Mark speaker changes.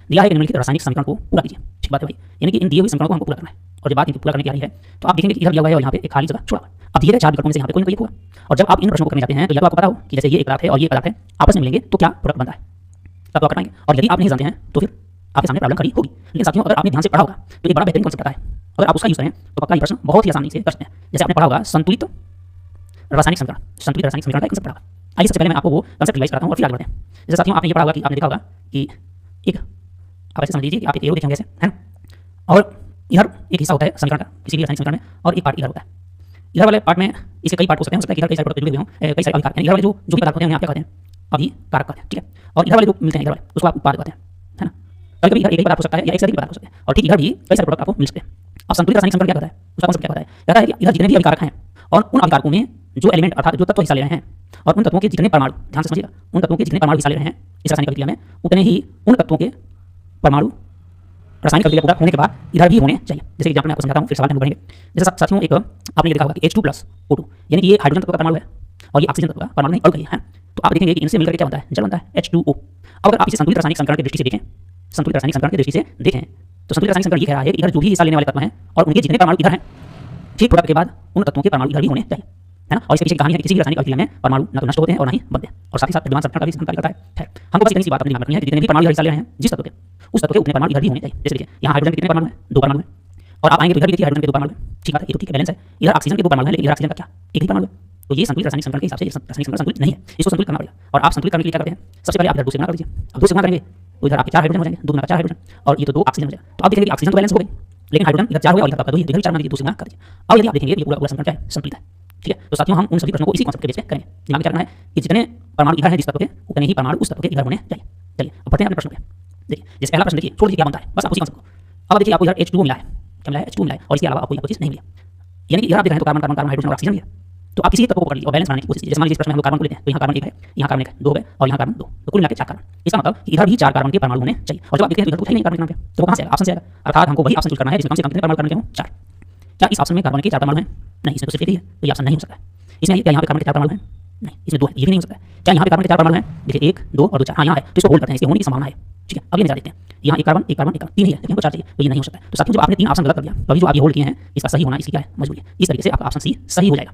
Speaker 1: दिया है कि निम्नलिखित रासायनिक समीकरण को पूरा कीजिए। ठीक बात है भाई, यानी कि इन दिए हुए समीकरणों को हमको पूरा करना है। और जब बात इनको पूरा करने की आ रही है तो आप देखेंगे कि इधर दिया हुआ है और यहाँ पे एक खाली जगह छोड़ा हुआ है। अब दिए गए 4 विकल्पों में से यहाँ पे कोई ना कोई एक होगा। और जब आप इन प्रश्नों को करने जाते हैं तो या तो आपको पता हो कि जैसे ये एक पदार्थ है और ये एक पदार्थ है, आपस में मिलेंगे तो क्या प्रोडक्ट बनता है, तब तो आप कर पाएंगे। और यदि आप नहीं जानते हैं तो फिर आपके सामने प्रॉब्लम खड़ी होगी। लेकिन साथियों, अगर आपने ध्यान से पढ़ा होगा तो एक बड़ा बेहतरीन कॉन्सेप्ट आता है। अगर आप उसका यूज करें तो पक्का ये प्रश्न बहुत ही आसानी से कर सकते हैं। जैसे आपने पढ़ा होगा संतुलित रासायनिक समीकरण, संतुलित रासायनिक समीकरण का कॉन्सेप्ट पढ़ा होगा। आइए सबसे पहले मैं आपको वो कॉन्सेप्ट रिवाइज कराता हूँ और फिर आगे बढ़ते हैं। जैसे साथियों, आपने ये पढ़ा होगा कि आपने देखा होगा कि एक, आप ऐसे समझ लीजिए कि आप एक एरो देखेंगे ऐसे, है ना, और इधर एक हिस्सा होता है समीकरण का किसी भी रासायनिक समीकरण में, और एक पार्ट इधर होता है। इधर वाले पार्ट में इसके कई पार्ट हो सकते हैं कि इधर कई सारे प्रोडक्ट जुड़े हुए हों, कई सारे अभिकारक, इधर वाले जो भी पदार्थ होते हैं उन्हें आप क्या कहते हैं, अभिकारक कहते हैं। ठीक है, और इधर वाले जो मिलते हैं इधर वाले उसको आप उत्पाद कहते हैं, है ना। कभी कभी इधर एक ही पदार्थ हो सकता है या एक से अधिक पदार्थ हो सकते हैं, और ठीक इधर भी कई सारे प्रोडक्ट आपको मिल सकते हैं। अब संतुलित रासायनिक समीकरण क्या कहता है, उसका कॉन्सेप्ट क्या कहता है, कहता है कि इधर जितने भी अभिकारक हैं और उन अभिकारकों में जो एलिमेंट अर्थात जो तत्व हिस्सा ले रहे हैं और उन तत्वों के जितने परमाणु, ध्यान से समझिएगा, उन तत्वों के जितने परमाणु हिस्सा ले रहे हैं इस रासायनिक अभिक्रिया में, उतने ही उन तत्वों के परमाणु रासायनिक अभिक्रिया पूरा होने के बाद इधर भी होने चाहिए। जैसे एग्जांपल मैं आपको समझाता हूँ, फिर सवाल में बढ़ेंगे। जैसे साथियों, एक आपने ये देखा होगा कि H2+O2, यानी कि ये हाइड्रोजन तत्व का परमाणु है और ये ऑक्सीजन तत्व का परमाणु नहीं, अणु है। तो आप देखेंगे कि इनसे मिलकर क्या बनता है, जल बनता है, H2O। अब अगर आप इसे संतुलित रासायनिक समीकरण की दृष्टि से देखें, संतुलित रासायनिक समीकरण की दृष्टि से देखें तो संतुलित रासायनिक समीकरण ये कह रहा है कि इधर जो भी हिस्सा लेने वाले तत्व हैं और उनके जितने परमाणु इधर हैं, ठीक प्रोडक्ट के बाद उन तत्वों के परमाणु इधर भी होने चाहिए, है ना। और इसके पीछे कहानी है कि किसी भी रासायनिक अभिक्रिया में परमाणु न तो नष्ट होते हैं और न ही बनते हैं, और साथ ही साथ विद्यमान समीकरण का भी संचालन करता है। हमको बस इतनी सी बात अपने दिमाग में रखनी है कि जितने भी परमाणु इधर हिस्सा ले रहे हैं जिस तत्व के, उस तत्व के उतने परमाणु इधर भी होने चाहिए। जैसे देखिए यहाँ हाइड्रोजन के कितने परमाणु हैं, 2 परमाणु हैं, और आप आएंगे तो इधर भी देखिए हाइड्रोजन के 2 परमाणु हैं। ठीक बात है, ये तो ठीक है, बैलेंस है। इधर ऑक्सीजन के 2 परमाणु हैं, लेकिन इधर ऑक्सीजन का क्या, एक ही परमाणु है। तो ये संतुलित रासायनिक समीकरण के हिसाब से रासायनिक समीकरण संतुलित नहीं है, इसको संतुलित करना पड़ेगा। और आप संतुलित करने के लिए क्या करते हैं, सबसे पहले आप इधर 2 से गुणा कर दीजिए। अब 2 से गुणा करेंगे तो इधर आपके 4 हाइड्रोजन हो जाएंगे, 2 गुना 4 हाइड्रोजन, और ये तो 2 ऑक्सीजन हो जाएगा। तो आप देखेंगे कि ऑक्सीजन तो बैलेंस हो गई, लेकिन हाइड्रोजन इधर 4 हो गया और इधर आपका 2 ही, इधर 4 मान लीजिए, 2 से गुणा कर दीजिए। अब यदि आप देखेंगे ये पूरा पूरा समीकरण क्या है, संतुलित है। ठीक है, तो साथियों, हम उन सभी प्रश्नों को इसी कॉन्सेप्ट के बेस पे करेंगे। दिमाग में क्या करना है कि जितने परमाणु इधर हैं जिस तत्व के, उतने ही परमाणु उस तत्व के इधर होने चाहिए। चलिए अब बढ़ते हैं अपने प्रश्न पे। देखिए, जैसे पहला प्रश्न देखिए, छोड़ दीजिए क्या बनता है, बस आप उसी कॉन्सेप्ट को। अब देखिए आपको इधर H2O मिला है, क्या मिला है, H2O मिला है, और इसके अलावा आपको कोई चीज नहीं मिली, यानी कि इधर आप देख रहे हैं तो कार्बन कार्बन कार्बन हाइड्रोजन और ऑक्सीजन भी है। तो आप किसी एक तत्व को पकड़ लीजिए और बैलेंस बनाने की कोशिश कीजिए। जैसे मान लीजिए इस प्रश्न में हम लोग कार्बन को लेते हैं तो यहाँ कार्बन 1 है, यहाँ कार्बन 1 है, 2 हो गए, और यहाँ कार्बन 2, तो कुल मिला के 4 कार्बन। इसका मतलब कि इधर भी 4 कार्बन के परमाणु होने चाहिए। और जब आप देखते हैं तो इधर कुछ है नहीं कार्बन के नाम पे, तो वो कहाँ से आएगा, ऑप्शन से आएगा। अर्थात हमको वही ऑप्शन चूज करना है जिसमें कम से कम कितने परमाणु करने के हों, 4। क्या इस ऑप्शन में कार्बन के 4 परमाणु हैं, नहीं, इसमें तो सिर्फ एक ही है, तो ये ऑप्शन नहीं हो सकता है। इसमें क्या यहाँ पे कार्बन के 4 परमाणु हैं, नहीं, इसमें 2 है, ये भी नहीं हो सकता है। क्या यहाँ पे कार्बन के 4 परमाणु हैं, देखिए 1 2 और 2 4, हाँ यहाँ है, तो इसको होल्ड करते हैं, इसके होने की संभावना है। ठीक है, अब ये नजर देखते हैं, यहाँ एक कार्बन 3 ही है, लेकिन हमको 4 चाहिए, तो ये नहीं हो सकता है। तो साथियों, जब आपने 3 ऑप्शन गलत कर दिया तो अभी जो आप ये होल्ड किए हैं इसका सही होना इसकी क्या है, मजबूरी है। इस तरीके से आपका ऑप्शन सी सही हो जाएगा।